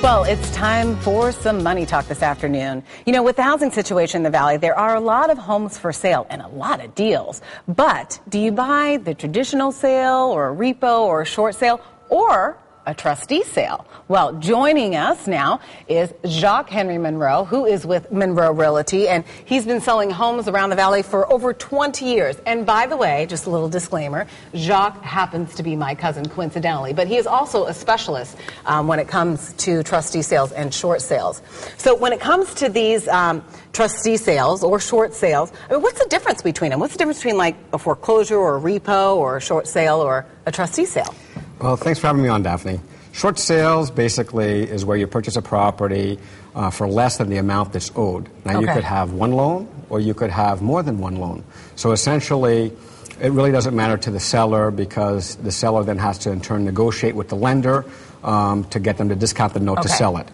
Well, it's time for some money talk this afternoon. You know, with the housing situation in the Valley, there are a lot of homes for sale and a lot of deals. But do you buy the traditional sale or a repo or a short sale or a trustee sale? Well, joining us now is Jacques Henry Monroe, who is with Monroe Realty, and he's been selling homes around the Valley for over 20 years. And by the way, just a little disclaimer, Jacques happens to be my cousin coincidentally, but he is also a specialist when it comes to trustee sales and short sales. So when it comes to these trustee sales or short sales, I mean, what's the difference between them? What's the difference between like a foreclosure or a repo or a short sale or a trustee sale? Well, thanks for having me on, Daphne. Short sales basically is where you purchase a property for less than the amount that's owed. Now, you could have one loan or you could have more than one loan. So essentially, it really doesn't matter to the seller because the seller then has to in turn negotiate with the lender to get them to discount the note to sell it.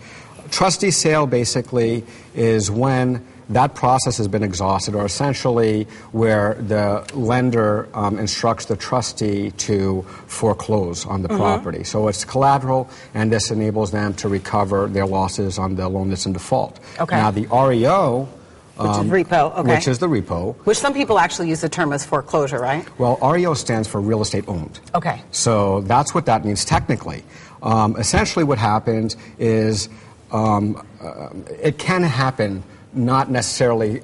Trustee sale basically is when that process has been exhausted, or essentially where the lender instructs the trustee to foreclose on the property. So it's collateral, and this enables them to recover their losses on the loan that's in default. Now, the REO, which is repo, which is the repo. Which some people actually use the term as foreclosure, right? Well, REO stands for real estate owned. So that's what that means technically. Essentially what happens is it can happen not necessarily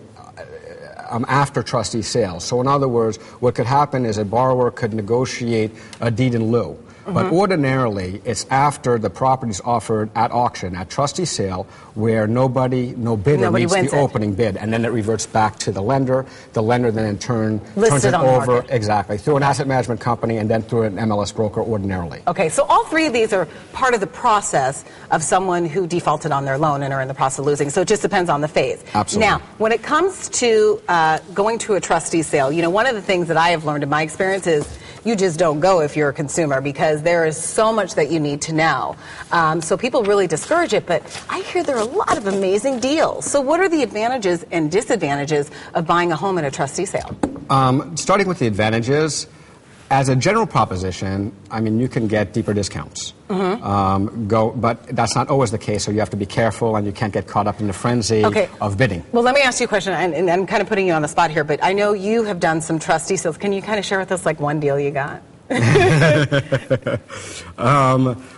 after trustee sales. So in other words, what could happen is a borrower could negotiate a deed in lieu. But ordinarily, it's after the property is offered at auction, at trustee sale, where no bidder meets the opening bid, and then it reverts back to the lender. The lender then in turn turns it over through an asset management company and then through an MLS broker ordinarily. Okay, so all three of these are part of the process of someone who defaulted on their loan and are in the process of losing. So it just depends on the phase. Absolutely. Now, when it comes to going to a trustee sale, you know, one of the things that I have learned in my experience is you just don't go if you're a consumer because there is so much that you need to know. So people really discourage it, but I hear there are a lot of amazing deals. So what are the advantages and disadvantages of buying a home at a trustee sale? Starting with the advantages, as a general proposition, I mean, you can get deeper discounts. But that's not always the case, so you have to be careful and you can't get caught up in the frenzy of bidding. Well, let me ask you a question, and I'm kind of putting you on the spot here, but I know you have done some trustee sales. Can you kind of share with us like one deal you got?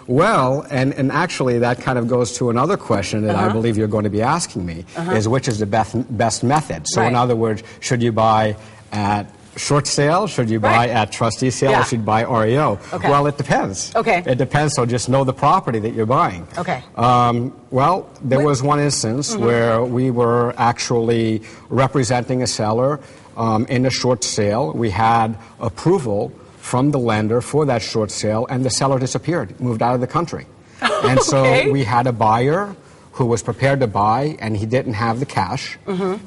Well, and actually that kind of goes to another question that I believe you're going to be asking me, is which is the best method? So in other words, should you buy at short sale? Should you buy at trustee sale or should you buy REO? Well, it depends. It depends, so just know the property that you're buying. Well, there was one instance where we were actually representing a seller in a short sale. We had approval from the lender for that short sale, and the seller disappeared, moved out of the country. And so we had a buyer who was prepared to buy, and he didn't have the cash.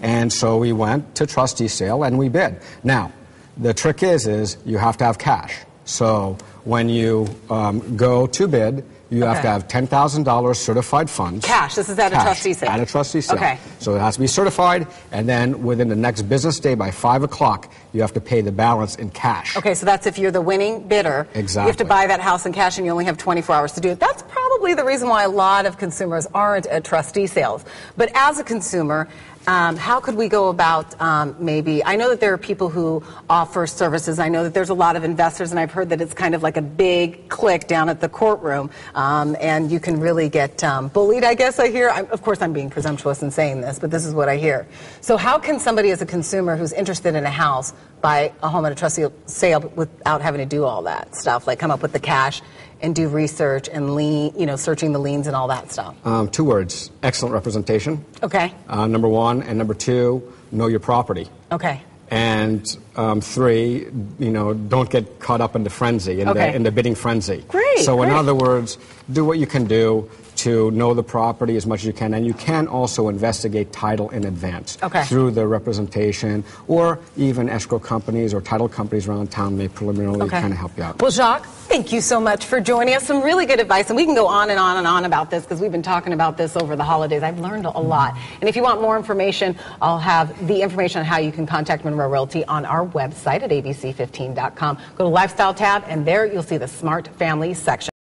And so we went to trustee sale and we bid. Now, the trick is you have to have cash. So when you go to bid, you have to have $10,000 certified funds. Cash. This is at a trustee sale. At a trustee sale. So it has to be certified, and then within the next business day by 5 o'clock, you have to pay the balance in cash. So that's if you're the winning bidder. You have to buy that house in cash, and you only have 24 hours to do it. That's probably the reason why a lot of consumers aren't at trustee sales. But as a consumer, how could we go about maybe, I know that there are people who offer services. I know that there's a lot of investors, and I've heard that it's kind of like a big clique down at the courtroom, and you can really get bullied, I guess I hear. Of course, I'm being presumptuous in saying this, but this is what I hear. So how can somebody as a consumer who's interested in a house buy a home at a trustee sale without having to do all that stuff, like come up with the cash and do research and searching the liens and all that stuff? 2 words: excellent representation. Number 1, and number 2, know your property. And 3, don't get caught up in the frenzy, in the bidding frenzy. So in other words, do what you can do to know the property as much as you can, and you can also investigate title in advance through the representation, or even escrow companies or title companies around town may preliminarily kind of help you out. Well, Jacques, thank you so much for joining us. Some really good advice, and we can go on and on and on about this because we've been talking about this over the holidays. I've learned a lot. And if you want more information, I'll have the information on how you can contact Monroe Realty on our website at abc15.com. Go to Lifestyle tab, and there you'll see the Smart Family section.